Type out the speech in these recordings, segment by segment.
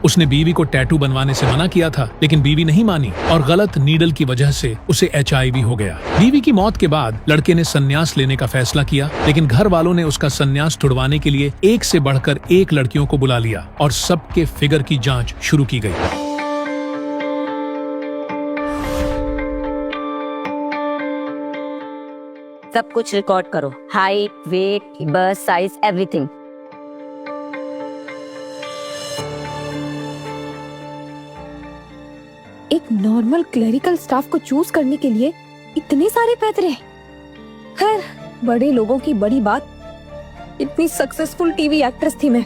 उसने बीवी को टैटू बनवाने से मना किया था, लेकिन बीवी नहीं मानी और गलत नीडल की वजह से उसे HIV हो गया। बीवी की मौत के बाद लड़के ने संन्यास लेने का फैसला किया, लेकिन घर वालों ने उसका संन्यास छुड़वाने के लिए एक से बढ़कर एक लड़कियों को बुला लिया और सबके फिगर की जांच शुरू की गई। सब कुछ रिकॉर्ड करो, height, weight, birth size, everything. एक नॉर्मल क्लरिकल स्टाफ को चूज करने के लिए इतने सारे पैतरे। खैर, बड़े लोगों की बड़ी बात। इतनी सक्सेसफुल टीवी एक्ट्रेस थी मैं।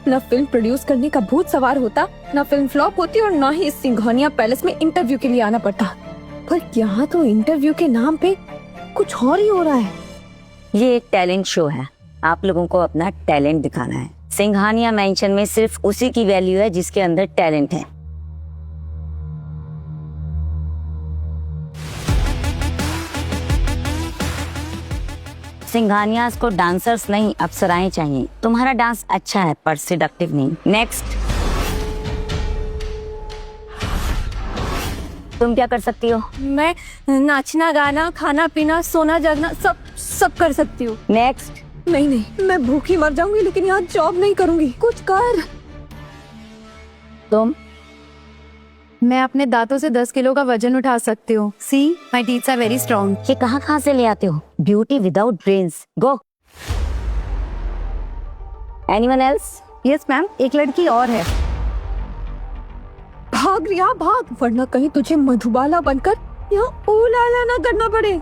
न फिल्म प्रोड्यूस करने का भूत सवार होता, न फिल्म फ्लॉप होती और न ही इस सिंघानिया पैलेस में इंटरव्यू के लिए आना पड़ता। पर यहाँ तो इंटरव्यू के नाम पे कुछ और ही हो रहा है। ये एक टैलेंट शो है, आप लोगों को अपना टैलेंट दिखाना है। सिंघानिया मेंशन में सिर्फ उसी की वैल्यू है जिसके अंदर टैलेंट है। सिंघानियास को डांसर्स नहीं, अप्सराएं चाहिए। तुम्हारा डांस अच्छा है पर सेडक्टिव नहीं। नेक्स्ट। तुम क्या कर सकती हो? मैं नाचना, गाना, खाना पीना, सोना जागना सब कर सकती हूँ। नेक्स्ट। नहीं, मैं भूखी मर जाऊंगी लेकिन यहाँ जॉब नहीं करूंगी। कुछ कर। तुम? मैं अपने दांतों से 10 किलो का वजन उठा सकती हूँ। See, my teeths are very strong. ये कहाँ से ले आते हो? Beauty without brains. Go. Anyone else? Yes ma'am, एक लड़की और है। भाग रिया भाग, वरना कहीं तुझे मधुबाला बनकर यहाँ ओलाला ना करना पड़े।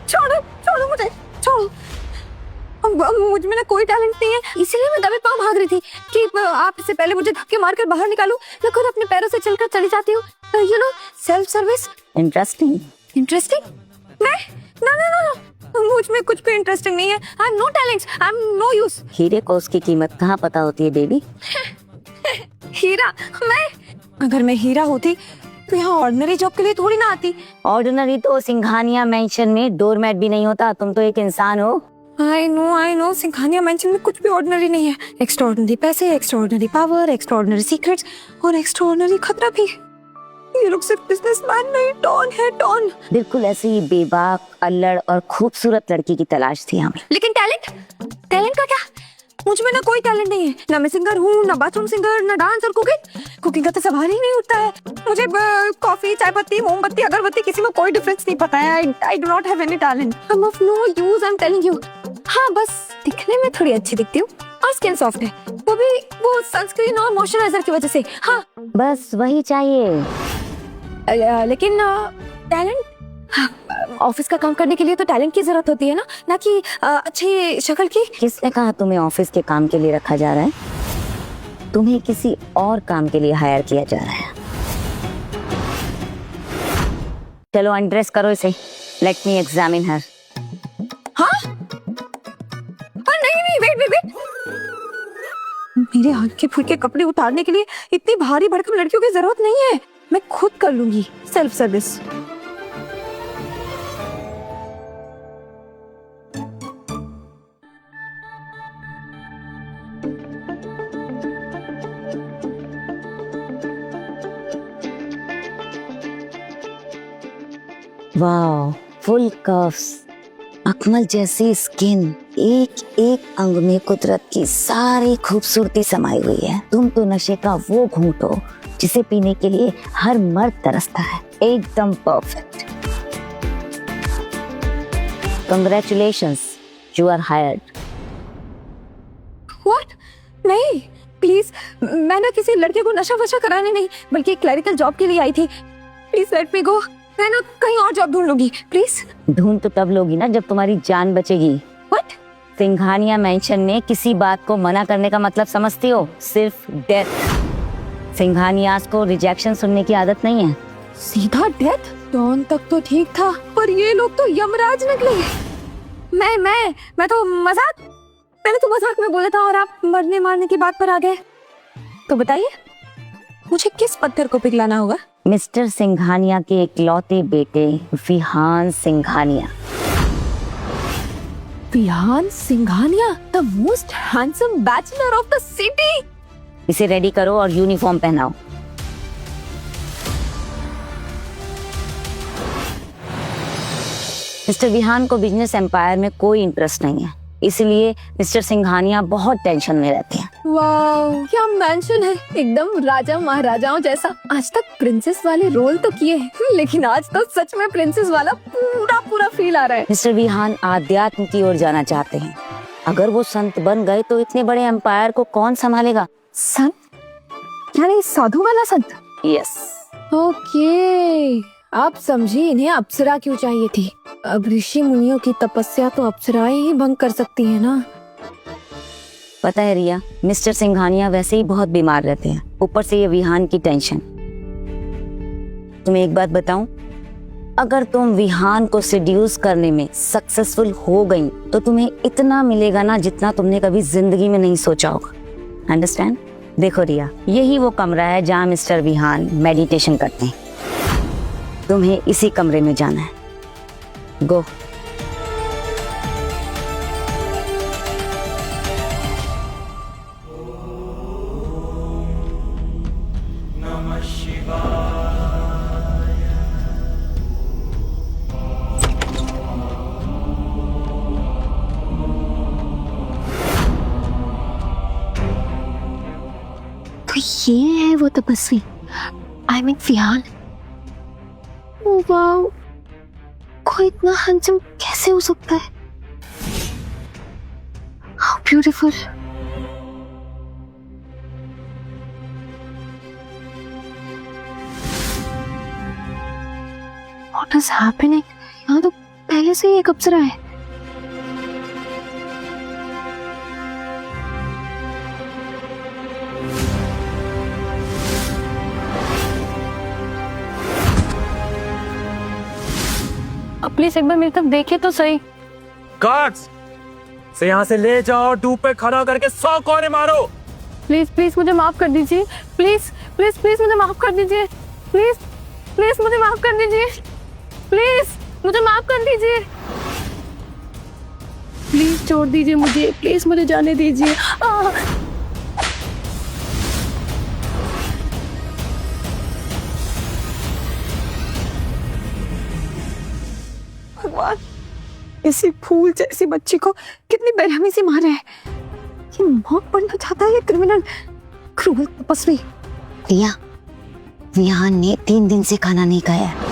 छोड़ो मुझे, छोड़ो। मुझ में ना कोई टैलेंट नहीं है, इसीलिए मैं दबे पांव भाग रही थी कि आप इससे पहले मुझे धक्के मारकर बाहर निकालूं। मैं खुद अपने पैरों से चलकर चली जाती हूँ। You know, self service. Interesting. मैं ना, मुझ में कुछ भी इंटरेस्टिंग नहीं है। I am no talent, I am no use. हीरे को उसकी कीमत कहाँ पता होती है बेबी? हीरा? अगर मैं हीरा होती तो यहाँ ऑर्डिनरी जॉब के लिए थोड़ी ना आती। ऑर्डिनरी तो सिंघानिया मेंशन में डोरमैट भी नहीं होता। तुम तो एक इंसान हो। आई नो, सिंघानिया मेंशन में कुछ भी ऑर्डिनरी नहीं है। एक्स्ट्राऑर्डिनरी पैसे, एक्स्ट्राऑर्डिनरी पावर, एक्स्ट्राऑर्डिनरी सीक्रेट्स और एक्स्ट्राऑर्डिनरी खतरा भी। ये लोग सिर्फ बिजनेसमैन नहीं, डॉन है, डॉन। बिल्कुल ऐसी ही बेबाक, अल्लड़ और खूबसूरत लड़की की तलाश थी हमें। लेकिन टैलेंट का क्या? मुझ में ना कोई टैलेंट नहीं है। ना मैं सिंगर हूँ, ना बाथरूम सिंगर, ना डांस और कुकिंग का तो सवाल ही नहीं उठता है। मुझे कॉफी, चाय पत्ती, मोमबत्ती, अगरबत्ती, किसी में कोई डिफरेंस नहीं पता है। I do not have any talent. I am of no use, I am telling you. हाँ, बस दिखने में थोड़ी अच्छी दिखती हूँ और स्किन सॉफ्ट है, वो भी वो सनस्क्रीन और मॉइस्चराइजर की वजह से। हाँ, बस वही चाहिए। लेकिन टैलेंट, ऑफिस का काम करने के लिए तो टैलेंट की जरूरत होती है ना कि अच्छी शक्ल की। किसने कहा तुम्हें ऑफिस के काम के लिए रखा जा रहा है? तुम्हें किसी और काम के लिए हायर किया जा रहा है। चलो अनड्रेस करो इसे। लेट मी एग्जामिन हर। हाँ? नहीं, वेट। मेरे हल्के फुल्के कपड़े उतारने के लिए इतनी भारी भरकम लड़कियों की जरूरत नहीं है। मैं खुद कर लूंगी सेल्फ सर्विस। वाह, फुल कर्व्स, अकमल जैसी स्किन, एक एक अंग में कुदरत की सारी खूबसूरती समाई हुई है। तुम तो नशे का वो घूंट हो जिसे पीने के लिए हर मर्द तरसता है। एकदम perfect. Congratulations, you are hired. What? नहीं, प्लीज, मैं ना किसी लड़के को नशा वशा कराने नहीं, बल्कि एक क्लरिकल जॉब के लिए आई थी। प्लीज लेट मी गो। मैं ना कहीं और जॉब ढूंढ लूंगी, प्लीज। ढूंढ तो तब लोगी ना जब तुम्हारी जान बचेगी। व्हाट? सिंघानिया मेंशन में किसी बात को मना करने का मतलब समझती हो? सिर्फ डेथ। सिंघानियास को रिजेक्शन सुनने की आदत नहीं है। सीधा डेथ? डॉन तक तो ठीक था, पर ये लोग तो यमराज निकले। मैं तो मैंने तो मजाक में बोला था और आप मरने मारने की बात पर आ गए। तो बताइए, मुझे किस पत्थर को पिघलाना होगा? मिस्टर सिंघानिया के इकलौते बेटे Vihaan Singhania. Vihaan Singhania, the most handsome bachelor of the city. इसे रेडी करो और यूनिफॉर्म पहनाओ। मिस्टर विहान को बिजनेस एम्पायर में कोई इंटरेस्ट नहीं है, इसलिए मिस्टर सिंघानिया बहुत टेंशन में रहते हैं। वाह, क्या मैंशन है, एकदम राजा महाराजाओं जैसा। आज तक प्रिंसेस वाले रोल तो किए हैं, लेकिन आज तो सच में प्रिंसेस वाला पूरा पूरा फील आ रहा है। मिस्टर विहान आध्यात्म की ओर जाना चाहते हैं। अगर वो संत बन गए तो इतने बड़े एम्पायर को कौन संभालेगा? संत यानी साधु वाला संत? यस। ओके, आप समझी इन्हें अप्सरा क्यों चाहिए थी। अब ऋषि मुनियों की तपस्या तो अप्सराएं ही भंग कर सकती है ना। पता है रिया, मिस्टर सिंघानिया वैसे ही बहुत बीमार रहते हैं, ऊपर से ये विहान की टेंशन। तुम्हें एक बात बताऊं, अगर तुम विहान को सेड्यूस करने में सक्सेसफुल हो गई तो तुम्हें इतना मिलेगा ना जितना तुमने कभी जिंदगी में नहीं सोचा होगा। अंडरस्टैंड? देखो रिया, यही वो कमरा है जहाँ मिस्टर विहान मेडिटेशन करते हैं। तुम्हें इसी कमरे में जाना है। गो। तो ये है वो तपस्वी, आई मीन विहान। वाओ, कोई इतना हैंडसम कैसे हो सकता है? How beautiful. What is happening? यहाँ तो पहले से ही एक अप्सरा है। प्लीज एक बार मेरी तरफ देखिए तो सही। गार्ड्स से यहाँ से ले जाओ, टूब पे खड़ा करके 100 कोने मारो। प्लीज प्लीज मुझे माफ कर दीजिए। प्लीज प्लीज प्लीज मुझे माफ कर दीजिए। प्लीज प्लीज मुझे माफ कर दीजिए। प्लीज मुझे माफ कर दीजिए। प्लीज छोड़ दीजिए मुझे, प्लीज मुझे जाने दीजिए। भगवान, ऐसी फूल जैसी बच्ची को कितनी बेरहमी से मारा है। ये मौत बनना चाहता है, ये क्रिमिनल, क्रूर तपस्वी। रिया, विहान ने 3 दिन से खाना नहीं खाया है।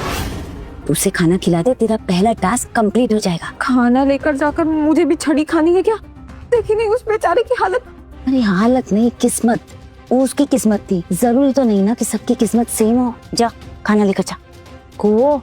उसे खाना खिला दे, तेरा पहला टास्क कंप्लीट हो जाएगा। खाना लेकर जाकर मुझे भी छड़ी खानी है क्या? देखी नहीं उस बेचारे की हालत। अरे हालत नहीं, किस्मत। वो उसकी किस्मत थी, जरूरी तो नहीं ना कि सबकी किस्मत सेम हो। जा खाना लेकर जा। को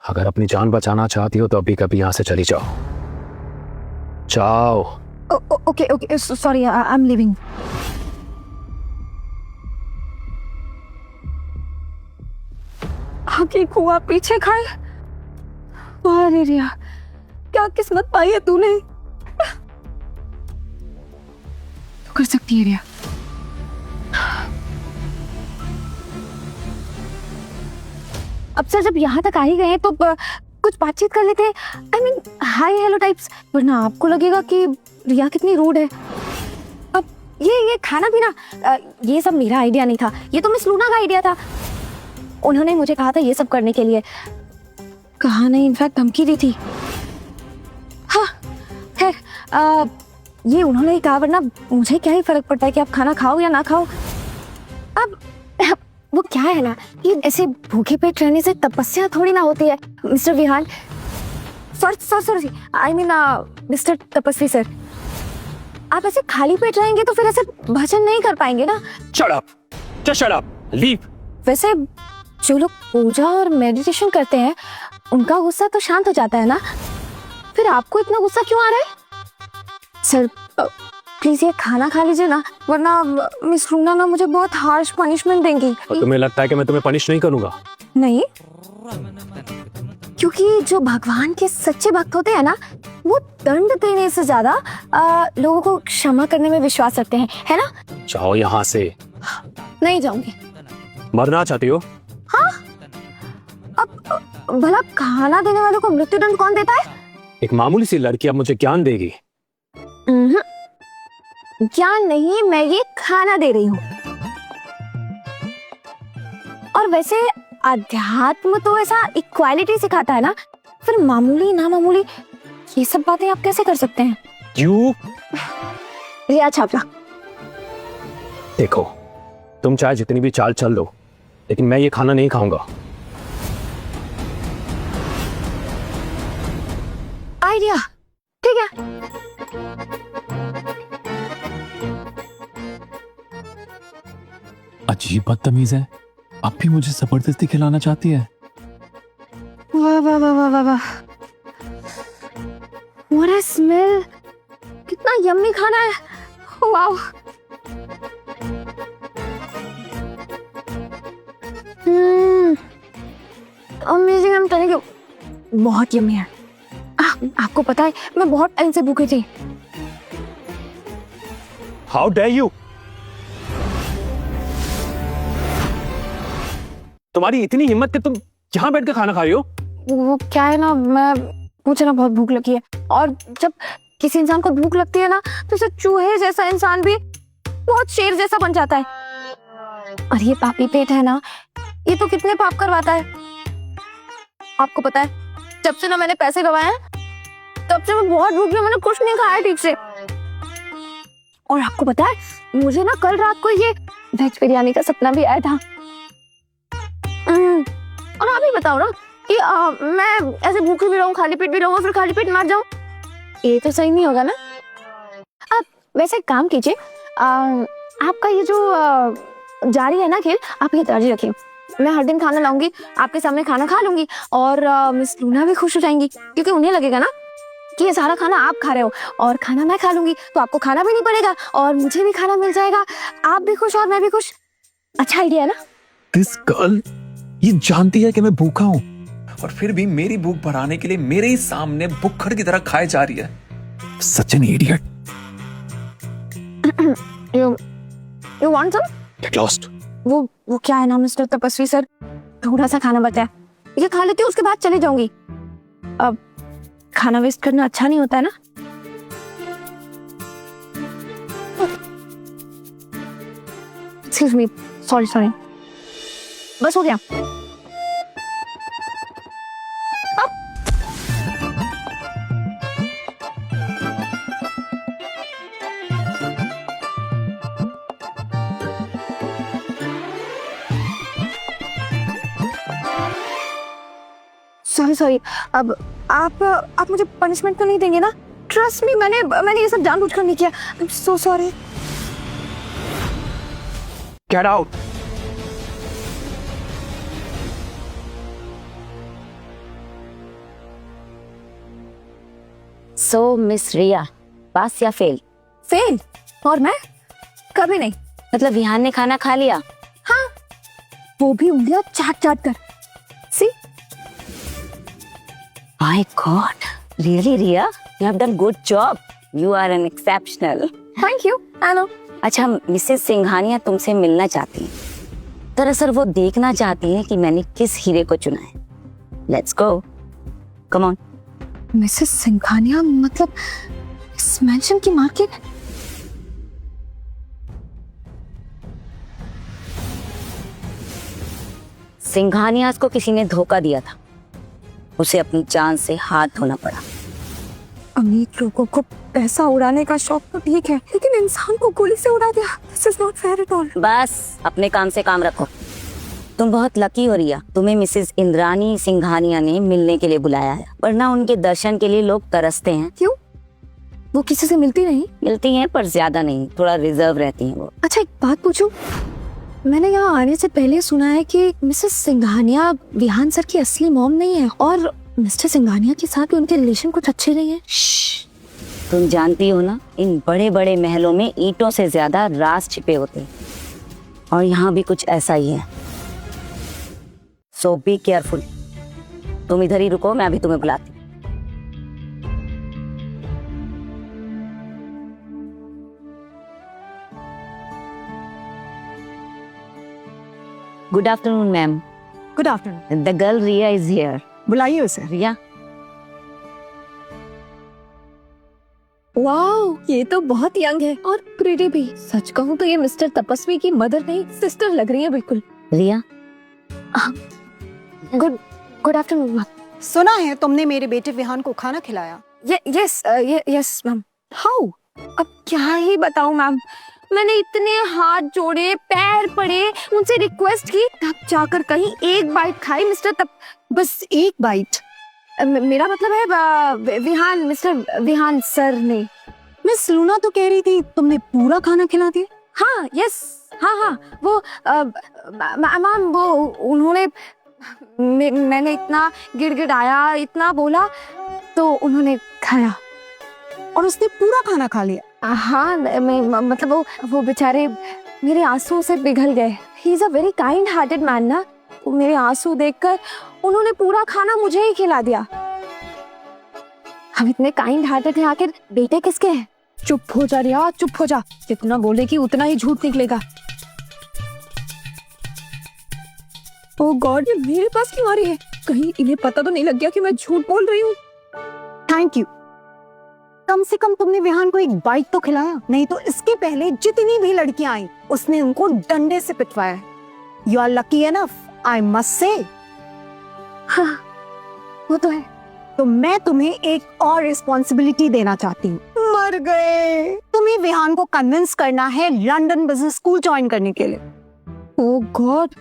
अगर अपनी जान बचाना चाहती हो तो अभी कभी यहाँ से चली जाओ। जाओ। Okay okay, sorry, I am leaving. आगे कुआ पीछे खाए। अरे रिया, क्या किस्मत पाई है तूने। तू कर सकती है रिया। अब सर जब यहाँ तक आ ही गए तो कुछ बातचीत कर लेते हैं। I mean hi hello types, वरना आपको लगेगा कि रिया कितनी रूड है। अब ये खाना पीना, ये सब मेरा आइडिया नहीं था, ये तो मिस लूना का आइडिया था। उन्होंने मुझे कहा था ये सब करने के लिए, कहा नहीं, इनफैक्ट धमकी दी थी। हाँ खैर, ये उन्होंने ही कहा, वरना मुझे क्या ही फर्क पड़ता है कि आप खाना खाओ या ना खाओ। अब वो क्या है ना कि ऐसे भूखे पेट रहने से तपस्या थोड़ी ना होती है mister Vihaan. Sorry, I mean mister Tapasvi sir. आप ऐसे खाली पेट रहेंगे तो फिर ऐसे भजन नहीं कर पाएंगे ना। Shut up! Just shut up! Leave! वैसे जो लोग पूजा और मेडिटेशन करते हैं उनका गुस्सा तो शांत हो जाता है ना, फिर आपको इतना गुस्सा क्यों आ रहा है? सर प्लीज ये खाना खा लीजिए ना, वरना मिस लूना ना मुझे बहुत हार्श पनिशमेंट देंगी। तुम्हें लगता है कि मैं तुम्हें पनिश नहीं करूंगा? नहीं, क्योंकि जो भगवान के सच्चे भक्त होते हैं ना वो दंड देने से ज्यादा लोगों को क्षमा करने में विश्वास रखते हैं, है ना? जाओ यहाँ से। नहीं जाऊंगी। मरना चाहती हो? अब भला खाना देने वालों को मृत्युदंड कौन देता है? एक मामूली सी लड़की अब मुझे ज्ञान देगी? ज्ञान नहीं, मैं ये खाना दे रही हूँ। और वैसे अध्यात्म तो ऐसा इक्वालिटी सिखाता है ना, फिर मामूली ना मामूली ये सब बातें आप कैसे कर सकते हैं? क्यों? रिया छापरा, देखो, तुम चाहे जितनी भी चाल चल लो, लेकिन मैं ये खाना नहीं खाऊंगा। आइडिया, ठीक है। अजीब बदतमीज है, अब भी मुझे जबरदस्ती खिलाना चाहती है। वाह वाह वाह वाह वाह वाह, What a smell! कितना यम्मी खाना है। Wow. Amazing, I'm telling you, बहुत यम्मी है। आपको पता है मैं बहुत टाइम से भूखी थी। How dare you! तुम्हारी इतनी हिम्मत कि तुम यहाँ बैठ कर खाना खा रही हो? वो क्या है ना, मुझे ना बहुत भूख लगी है, और जब किसी इंसान को भूख लगती है ना तो उसे चूहे जैसा इंसान भी बहुत शेर जैसा बन जाता है। और ये पापी पेट है ना, ये तो कितने पाप करवाता है। आपको पता है, जब से ना मैंने पैसे गवाए हैं तब से मैं बहुत भूखी हूँ, मैंने कुछ नहीं खाया ठीक से। और आपको पता है, मुझे ना कल रात को ये वेज बिरयानी का सपना भी आया था। और आप ही बताओ ना कि मैं ऐसे भूखी भी रहूं, खाली पेट भी रहूं, फिर खाली पेट मर जाऊं, ये तो सही नहीं होगा ना। आप वैसे एक काम कीजिए, आपका ये जो जारी है ना खेल, आप ये जारी रखिए। मैं हर दिन खाना लाऊंगी, आपके सामने खाना खा लूंगी, और मिस लूना भी खुश हो जाएंगी, क्योंकि उन्हें लगेगा ना कि ये सारा खाना आप खा रहे हो, और खाना मैं खा लूंगी तो आपको खाना भी नहीं पड़ेगा और मुझे भी खाना मिल जाएगा। आप भी खुश और मैं भी खुश। अच्छा आइडिया है ना? दिस गर्ल ये जानती है कि मैं भूखा हूँ और फिर भी मेरी भूख बढ़ाने के लिए मेरे ही सामने भुक्खड़ की तरह खाए जा रही है। Such an idiot. You want some? Get lost. वो क्या है ना मिस्टर तपस्वी सर, थोड़ा सा खाना बचा है, ये खा लेती हूँ, उसके बाद चली जाऊंगी। अब खाना वेस्ट करना अच्छा नहीं होता है ना। Excuse me, sorry, बस हो गया। सॉरी, अब आप मुझे पनिशमेंट तो नहीं देंगे ना? ट्रस्ट मी, मैंने ये सब जानबूझकर नहीं किया। I am so sorry. Get out! So miss Riya, pass या फेल? फेल? और मैं कभी नहीं। मतलब विहान ने खाना खा लिया? हाँ, वो भी उंगलियां चाट कर। See, my god, really Riya, you have done good job, you are an exceptional. Thank you. I know. अच्छा, मिसेस सिंघानिया तुमसे मिलना चाहती हैं। दरअसल वो देखना चाहती हैं कि मैंने किस हीरे को चुना है। Let's go, come on. Mrs Singhania मतलब इस मैंशन की मार्केट? सिंघानिया को किसी ने धोखा दिया था, उसे अपनी जान से हाथ धोना पड़ा। अमीर लोगों को पैसा उड़ाने का शौक तो ठीक है, लेकिन इंसान को गोली से उड़ा दिया। This is not fair at all. बस अपने काम से काम रखो। तुम बहुत लकी हो रिया, तुम्हें मिसेस इंद्रानी सिंघानिया ने मिलने के लिए बुलाया है, वरना उनके दर्शन के लिए लोग तरसते हैं। क्यों? वो किसी से मिलती नहीं? मिलती हैं पर ज्यादा नहीं, थोड़ा रिजर्व रहती हैं वो। अच्छा एक बात पूछूं, मैंने यहाँ आने से पहले सुना है कि मिसेस सिंघानिया विहान सर की असली मॉम नहीं है, और मिस्टर सिंघानिया के साथ भी उनके रिलेशन कुछ अच्छे नहीं है। तुम जानती हो ना, इन बड़े बड़े महलों में ईंटों से ज्यादा राज छिपे होते हैं, और यहाँ भी कुछ ऐसा ही है। So be careful. तुम इधर ही रुको, मैं अभी तुम्हें बुलाती हूँ। Good afternoon ma'am. Good afternoon. The girl Riya is here. बुलाइए उसे. रिया. वाओ, ये तो बहुत यंग है और प्रिटी भी. सच कहूँ तो ये मिस्टर तपस्वी की मदर नहीं सिस्टर लग रही है बिल्कुल. रिया. Good afternoon ma'am. सुना है तुमने मेरे बेटे विहान को खाना खिलाया. Yes ma'am. हाउ? अब क्या ही बताऊं मैम. मैंने इतने हाथ जोड़े, पैर पड़े, उनसे रिक्वेस्ट की, तब जाकर कहीं एक बाइट खाई मिस्टर तप. बस एक बाइट. मेरा मतलब है विहान, मिस्टर विहान सर ने. मिस लूना तो कह रही थी तुमने पूरा खाना खिला दिया. हाँ यस हाँ वो मैम वो उन्होंने मैंने इतना गिड़गिड़ाया, इतना बोला तो उन्होंने खाया. और उसने पूरा खाना खा लिया. हाँ मतलब वो बेचारे मेरे आंसू से पिघल गए. He is a very kind hearted man ना. मेरे आंसू देखकर उन्होंने पूरा खाना मुझे ही खिला दिया. हम इतने काइंड हार्टेड हैं, आखिर बेटे किसके हैं? चुप हो जा रिया, चुप हो जा. जितना बोलेगी उतना ही झूठ निकलेगा. ओह गॉड, ये मेरे पास क्यों आ रही है? कहीं इन्हें पता तो नहीं लग गया कि मैं झूठ बोल रही हूँ. Thank you. कम से कम तुमने विहान को एक बाइट तो खिलाया. नहीं तो इसके पहले जितनी भी लड़कियां आई उसने उनको डंडे से पिटवाया. You are lucky enough, I must say. हाँ वो तो है. तो मैं तुम्हें एक और रिस्पॉन्सिबिलिटी देना चाहती हूँ. मर गए. तुम्हें विहान को कन्विंस करना है लंदन बिजनेस स्कूल ज्वाइन करने के लिए. ओह गॉड,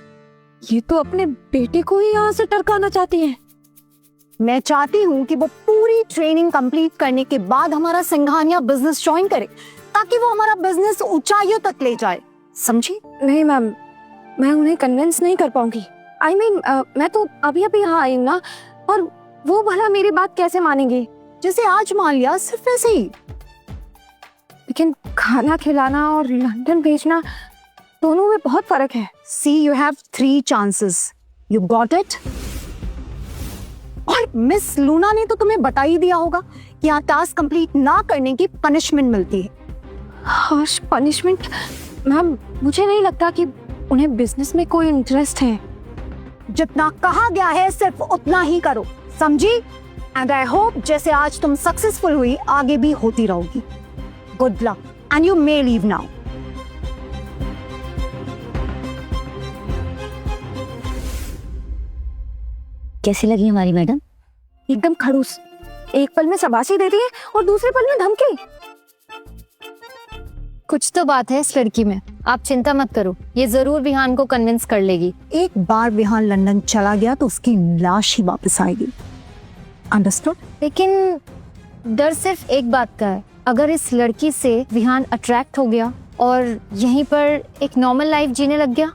ये तो अपने बेटे को ही यहाँ से टरकाना चाहती है. मैं चाहती हूँ कि वो पूरी ट्रेनिंग कंप्लीट करने के बाद हमारा सिंघानिया बिजनेस ज्वाइन करे, ताकि वो हमारा बिजनेस ऊंचाइयों तक ले जाए. समझी? नहीं मैम, मैं उन्हें कन्विंस नहीं कर पाऊंगी. आई मीन मैं तो अभी अभी यहाँ आई हूँ ना, और वो भला मेरी बात कैसे मानेंगे? जैसे आज मान लिया, सिर्फ ऐसे ही. लेकिन खाना खिलाना और लंदन भेजना दोनों में बहुत फर्क है. See, you have 3 chances. You got it? और मिस लूना ने तो तुम्हें बता ही दिया होगा कि यहाँ टास्क कंप्लीट ना करने की पनिशमेंट मिलती है. Harsh punishment? मैम मुझे नहीं लगता कि उन्हें बिजनेस में कोई इंटरेस्ट है. जितना कहा गया है सिर्फ उतना ही करो, समझी? एंड आई होप जैसे आज तुम सक्सेसफुल हुई, आगे भी होती रहोगी. Good luck and you may leave now. कैसी लगी हमारी मैडम? एकदम खड़ूस. एक पल में शाबाशी देती है और दूसरे पल में धमकी. कुछ तो बात है इस लड़की में. आप चिंता मत करो, ये जरूर विहान को कन्विंस कर लेगी. एक बार विहान लंदन चला गया तो उसकी लाश ही वापस आएगी. अंडरस्टूड? लेकिन डर सिर्फ एक बात का है. अगर इस लड़की से विहान अट्रैक्ट हो गया और यहीं पर एक नॉर्मल लाइफ जीने लग गया?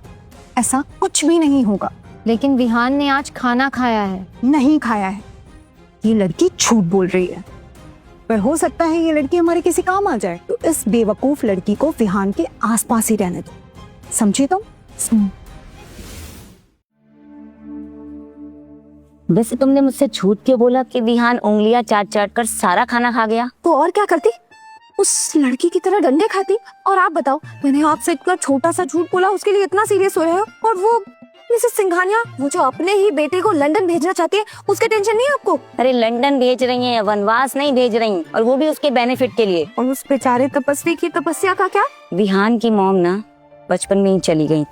ऐसा कुछ भी नहीं होगा. लेकिन विहान ने आज खाना खाया है. नहीं खाया है. ये लड़की झूठ बोल रही है. पर हो सकता है ये लड़की हमारे किसी काम आ जाए. तो इस बेवकूफ लड़की को विहान के आसपास ही रहने दो. समझी तुम? वैसे तुमने मुझसे झूठ क्यों बोला कि विहान उंगलियां चाट चाट कर सारा खाना खा गया? तो और क्या करती? उस लड़की की तरह डंडे खाती. और आप बताओ, मैंने आपसे इतना छोटा सा झूठ बोला, उसके लिए इतना सीरियस हो रहे हो? और वो मिसेस सिंघानिया, वो जो अपने ही बेटे को लंदन भेजना चाहती है, उसके टेंशन नहीं है आपको? अरे लंदन भेज रही हैं, वनवास नहीं भेज रही, और वो भी उसके बेनिफिट के लिए. और उस बेचारे तपस्वी की तपस्या का क्या? विहान की मॉम ना बचपन में ही चली गई.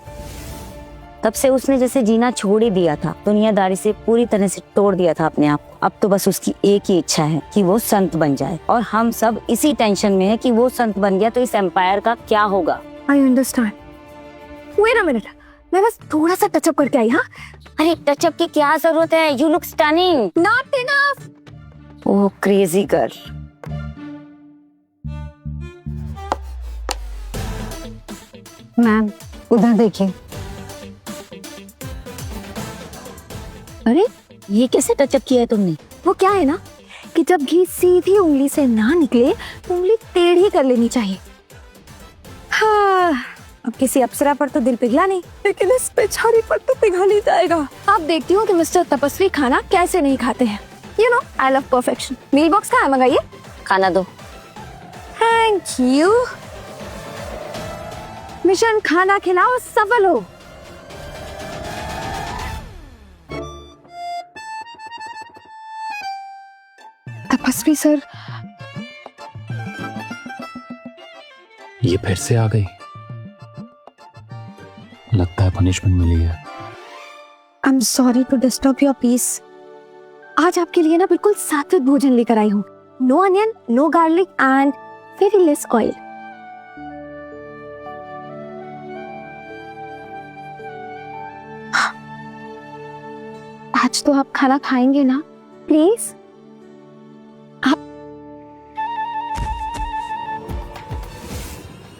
तब से उसने जैसे जीना छोड़ ही दिया था, दुनियादारी से पूरी तरह से तोड़ दिया था अपने आप को. अब तो बस उसकी एक ही इच्छा है कि वो संत बन जाए, और हम सब इसी टेंशन में है कि वो संत बन गया तो इस एम्पायर का क्या होगा. I understand. Wait a minute, मैं बस थोड़ा सा टचअप करके आई. हाँ, अरे टचअप की क्या जरूरत है? You look stunning. Not enough. Oh crazy girl. Ma'am उधर देखिए. अरे ये कैसे टचअप किया है तुमने? वो क्या है ना कि जब घी सीधी उंगली से ना निकले तो उंगली टेढ़ी कर लेनी चाहिए. हाँ, अब किसी अप्सरा पर तो दिल पिघला नहीं, लेकिन इस बेचारी पर तो पिघल ही जाएगा. आप देखती हो कि मिस्टर तपस्वी खाना कैसे नहीं खाते हैं. You know, I love perfection. Meal box कहाँ है? मंगाइए. खाना दो. Thank you. मिशन खाना खिलाओ, सफल हो. एक्सक्यूज मी सर, ये फिर से आ गई। लगता है पनिशमेंट मिली है। I am sorry to disturb your peace. आज आपके लिए ना बिल्कुल सात्विक भोजन लेकर आई हूँ। No onion, no garlic and very less oil. आज तो आप खाना खाएंगे ना प्लीज?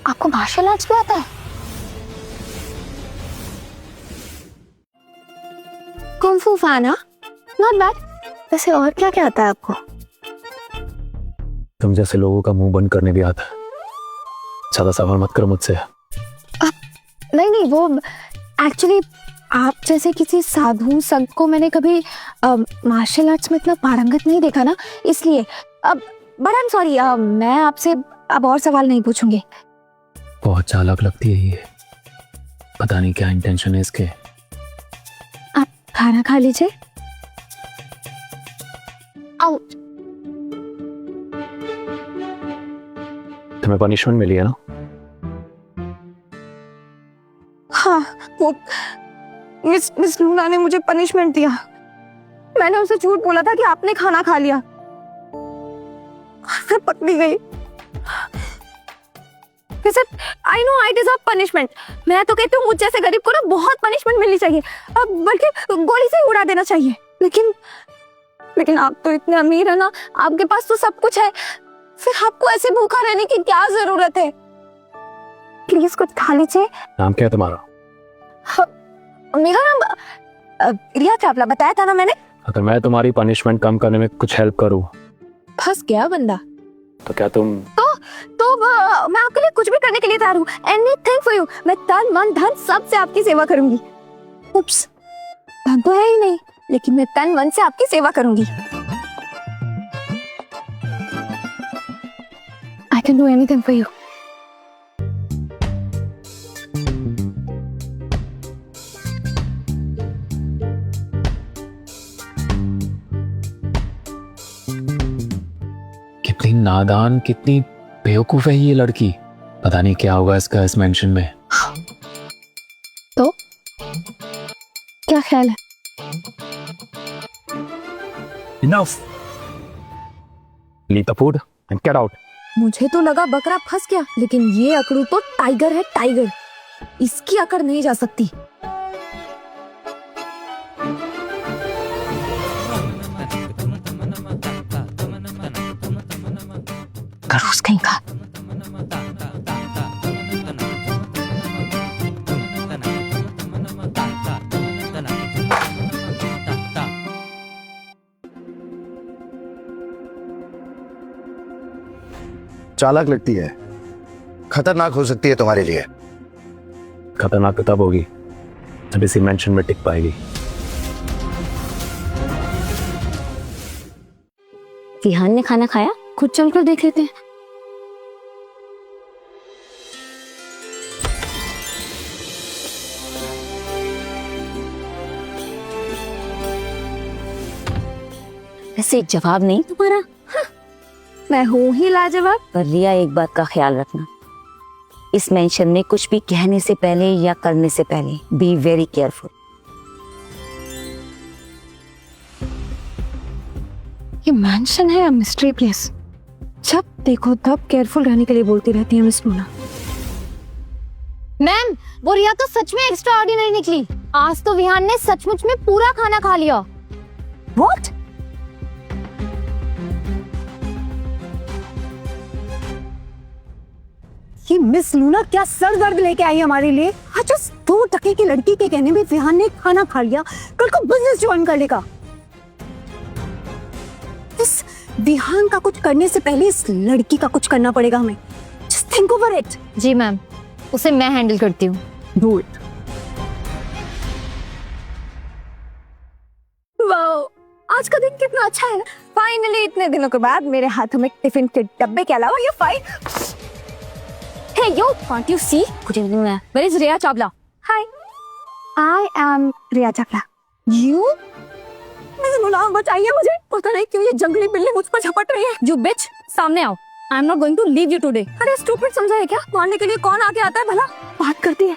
आपको मार्शल आर्ट्स भी आता है? कुंग फू फैन, नॉट बैड। वैसे और क्या क्या आता है आपको? तुम जैसे लोगों का मुंह बंद करने भी आता है। ज्यादा सवाल मत करो मुझसे। नहीं नहीं, वो एक्चुअली आप जैसे किसी साधु संत को मैंने कभी मार्शल आर्ट्स में इतना पारंगत नहीं देखा ना, इसलिए। अब बट आई एम सॉरी, मैं आपसे अब और सवाल नहीं पूछूंगी। बहुत चालाक लगती है ये। पता नहीं क्या इंटेंशन है इसके। आप खाना खा लीजिए। आओ। तुम्हें पनिशमेंट मिली है ना? हाँ, वो मिस लूना ने मुझे पनिशमेंट दिया। मैंने उसे झूठ बोला था कि आपने खाना खा लिया। मैं पकड़ी गई। वैसे I know I deserve punishment. मैं तो कहती हूँ मुझ जैसे गरीब को ना बहुत पनिशमेंट मिलनी चाहिए, बल्कि गोली से ही उड़ा देना चाहिए। लेकिन आप तो इतने अमीर है ना, आपके पास तो सब कुछ है, फिर आपको ऐसे भूखा रहने की क्या जरूरत है? प्लीज कुछ खा लीजिए। नाम क्या है तुम्हारा? मेरा नाम रिया चावला बताया था ना मैंने। अगर मैं तुम्हारी पनिशमेंट कम करने में कुछ हेल्प करूं फंस गया बंदा। तो क्या तुम तो मैं आपके लिए कुछ भी करने के लिए तैयार हूँ। Anything for you. मैं तन मन धन सब से आपकी सेवा करूंगी। उप्स, धन तो है ही नहीं, लेकिन मैं तन मन से आपकी सेवा करूंगी। I can do anything for you. कितनी नादान, कितनी बेवकूफ है ये लड़की। पता नहीं क्या होगा इसका इस मेंशन में। तो क्या ख्याल है? Enough. Leave the food and get out. मुझे तो लगा बकरा फंस गया, लेकिन ये अकड़ू तो टाइगर है, टाइगर। इसकी अकड़ नहीं जा सकती। खरगोश कहीं का। चालाक लगती है, खतरनाक हो सकती है तुम्हारे लिए। खतरनाक तो तब होगी जब इसी मेंशन में टिक पाएगी। विहान ने खाना खाया? खुद चलकर देख लेते हैं। वैसे जवाब नहीं तुम्हारा? मैं हूं ही लाजवाब। पर रिया, एक बात का ख्याल रखना, इस मेंशन में कुछ भी कहने से पहले या करने से पहले बी वेरी केयरफुल। ये मैंशन है या मिस्ट्री प्लेस? जब देखो तब केयरफुल रहने के लिए बोलती रहती है मिस लूना। मैम, वो रिया तो सच में एक्स्ट्रा ऑर्डिनरी निकली। आज तो विहान ने सचमुच में पूरा खाना खा लिया। व्हाट? ये मिस लूना क्या सर दर्द लेके आई हमारे लिए? आज उस 2 टके की लड़की के कहने में विहान ने खाना खा लिया, कल को बिजनेस ज्वाइन कर लेगा। इस विहान का कुछ करने से पहले इस लड़की का कुछ करना पड़ेगा हमें। Just think over it. जी मैम, उसे मैं हैंडल करती हूँ। Do it. वाओ, आज का दिन कितना अच्छा है ना। फाइनली इतने दिनों के बाद मेरे हाथों में टिफिन के डब्बे के अलावा ये fine. Hey yo, can't you see? Good evening, ma'am. Where is Riya Chawla? Hi, I am Riya Chawla. You? सुना, बचाइए मुझे। पता नहीं क्यों ये जंगली बिल्ली मुझ पर झपट रही है। यू बिच, सामने आओ। I am not going to leave you today. अरे स्टूपिड समझा है क्या? मारने के लिए कौन आगे आता है भला? बात करती है।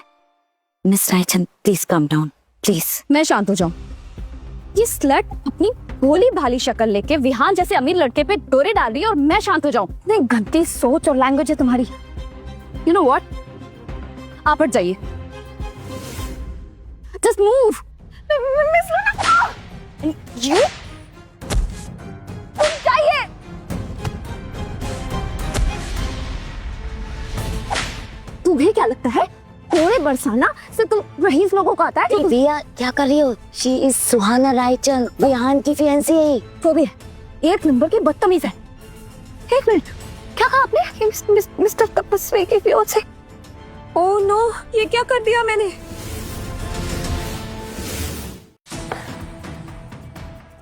Miss Raichand please come down please. मैं शांत हो जाऊं? ये स्लट अपनी भोली भाली शक्ल लेके विहान जैसे अमीर लड़के पे डोरे डाल रही है और मैं शांत हो जाऊं? नहीं, गंदी सोच और लैंग्वेज है तुम्हारी। यू नो व्हाट, आप हट जाइए। Just move. यू जाइए। तुम्हें क्या लगता है कोड़े बरसाना सिर्फ तुम रईस लोगों को आता है? रिया क्या कर रही हो? शी इज सुहाना रायचंद, विहान की फियांसी है। वो भी है, एक नंबर की बदतमीज है। एक मिनट, क्या कहा आपने? मिस्टर तपस्वी की फियांसे। ओह नो, ये क्या कर दिया मैंने?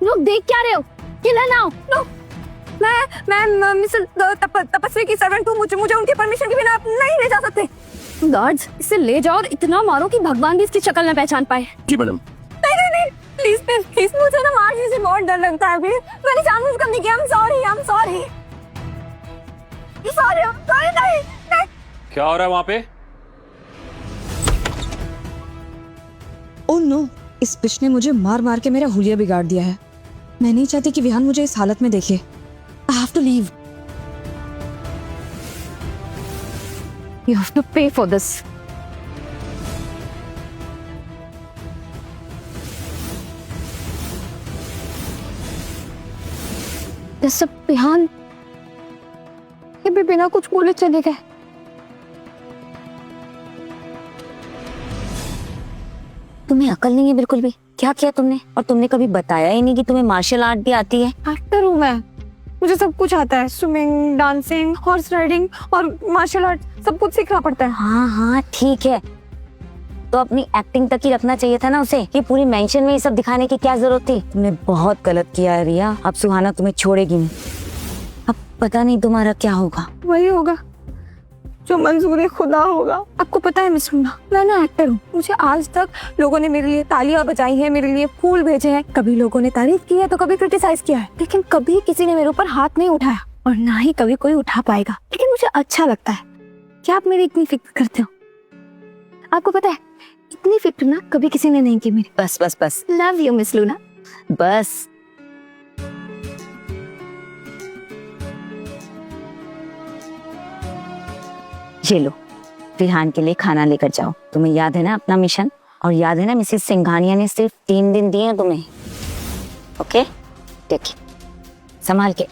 लोग देख क्या रहे हो? किला नाउ। नो, मैं मिस्टर तपस्वी की सर्वेंट हूँ। मुझे उनकी परमिशन के बिना आप नहीं ले जा सकते। गार्ड्स, इसे ले जाओ और इतना मारो कि भगवान भी इसकी शक्ल न पहचान पाए। जी मैडम। नहीं, प्लीज प्लीज, मुझे ना मारने से बहुत डर लगता है। प्लीज, मैंने जानबूझकर नहीं किया। I'm sorry। नहीं। क्या हो रहा है वहाँ पे? ओह नो, इस बिच ने मुझे मार मार के मेरा हुलिया बिगाड़ दिया है। मैं नहीं चाहती कि विहान मुझे इस हालत में देखे। I have to leave. You have to pay for this. जैसे विहान ये भी बिना कुछ बोले चले गए। तुम्हें अकल नहीं है बिल्कुल भी? क्या किया तुमने? और तुमने कभी बताया ही नहीं कि तुम्हें मार्शल आर्ट भी आती है। एक्टर हूँ मैं, मुझे सब कुछ आता है। स्विमिंग, डांसिंग, हॉर्स राइडिंग और मार्शल आर्ट, सब कुछ सीखना पड़ता है। हाँ ठीक है, तो अपनी एक्टिंग तक ही रखना चाहिए था ना उसे। ये पूरी मेंशन में ये सब दिखाने की क्या जरूरत थी? तुमने बहुत गलत किया है रिया। अब सुहाना तुम्हें छोड़ेगी नहीं। अब पता नहीं तुम्हारा क्या होगा। वही होगा जो मंजूर खुदा होगा। आपको पता है मिस रूना, मैं ना एक्टर हूँ। मुझे आज तक लोगों ने मेरे लिए तालियां बजाई हैं, मेरे लिए फूल भेजे हैं। कभी लोगों ने तारीफ की है तो कभी क्रिटिसाइज किया है, लेकिन कभी किसी ने मेरे ऊपर हाथ नहीं उठाया और ना ही कभी कोई उठा पाएगा। लेकिन मुझे अच्छा लगता है। क्या आप मेरी इतनी फिक्र करते हो? आपको पता है इतनी फिक्र ना कभी किसी ने नहीं की मेरी। बस लव यू मिस लूना। बस। ये लो, विहान के लिए खाना लेकर जाओ। तुम्हें याद है ना अपना मिशन? और याद है ना मिसेस सिंघानिया ने सिर्फ 3 दिन दिए हैं तुम्हें। ओके, देखिए संभाल के।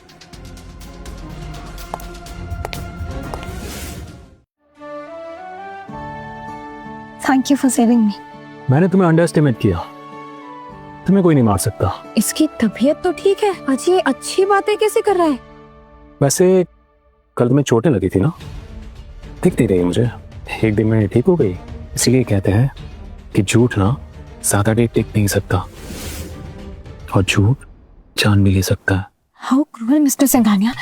थैंक यू फॉर सेविंग मी। मैंने तुम्हें अंडरएस्टिमेट किया। तुम्हें कोई नहीं मार सकता। इसकी तबीयत तो ठीक है, आज ये अच्छी बातें कैसे कर रहा है? वैसे कल तुम्हें चोटें लगी थी ना, दिखती रही मुझे। एक दिन में ठीक हो गई। इसीलिए कहते हैं कि झूठ ना ज्यादा देर टिक नहीं सकता और झूठ जान भी ले सकता है। हाउ क्रूअल मिस्टर सिंघानिया,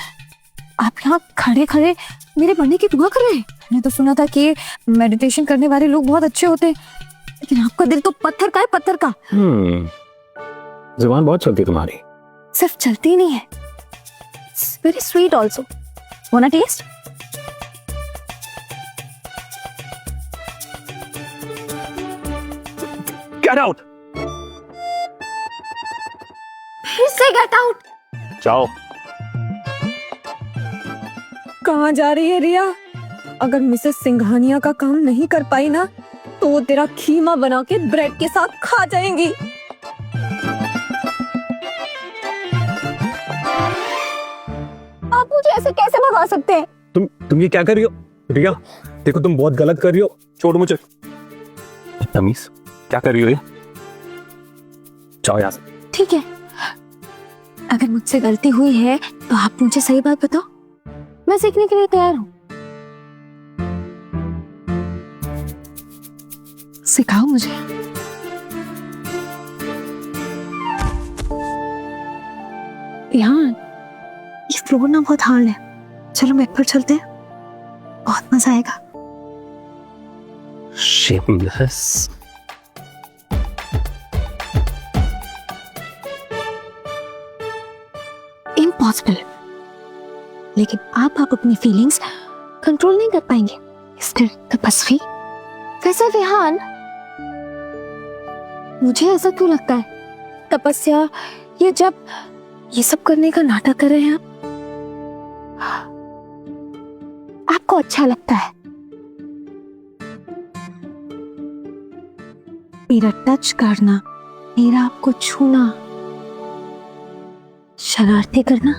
आप यहाँ खड़े खड़े मेरे मरने की दुआ कर रहे हैं। मैंने तो सुना था कि मेडिटेशन करने वाले लोग बहुत अच्छे होते हैं, लेकिन आपका दिल तो पत्थर का है, पत्थर का। जुबान बहुत चलती तुम्हारी। सिर्फ चलती ही नहीं है, very sweet also. Wanna taste? Get out. फिर से गेट आउट। जाओ। कहाँ जा रही है रिया? अगर मिसेस सिंघानिया का काम नहीं कर पाई ना तो वो तेरा खीमा बना के ब्रेड के साथ खा जाएंगी। आप मुझे ऐसे कैसे भगा सकते हैं? तुम ये क्या कर रही हो रिया? देखो तुम बहुत गलत कर रही हो। छोड़ मुझे। तमीज, क्या कर रही हो ये? जाओ यहाँ से। ठीक है, अगर मुझसे गलती हुई है तो आप मुझे सही बात बताओ, मैं सीखने के लिए तैयार हूँ। सिखाओ मुझे। यहाँ ये फ्लोर ना बहुत हार्ड है, चलो बेड पर चलते हैं, बहुत मजा आएगा। Shameless. इम्पॉसिबल, लेकिन आप अपनी फीलिंग्स कंट्रोल नहीं कर पाएंगे। स्टिल तपस्वी, कैसे विहान? मुझे ऐसा क्यों लगता है तपस्या ये जब ये सब करने का नाटक कर रहे हैं आपको अच्छा लगता है? मेरा टच करना, मेरा आपको छूना, शरारती करना?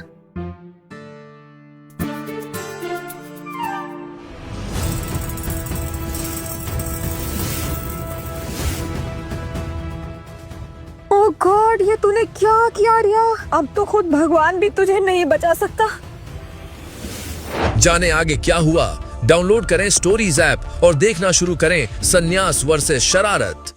ओह गॉड, ये तूने क्या किया रिया? अब तो खुद भगवान भी तुझे नहीं बचा सकता। जाने आगे क्या हुआ? डाउनलोड करें स्टोरीज ऐप और देखना शुरू करें संन्यास वर्सेस शरारत।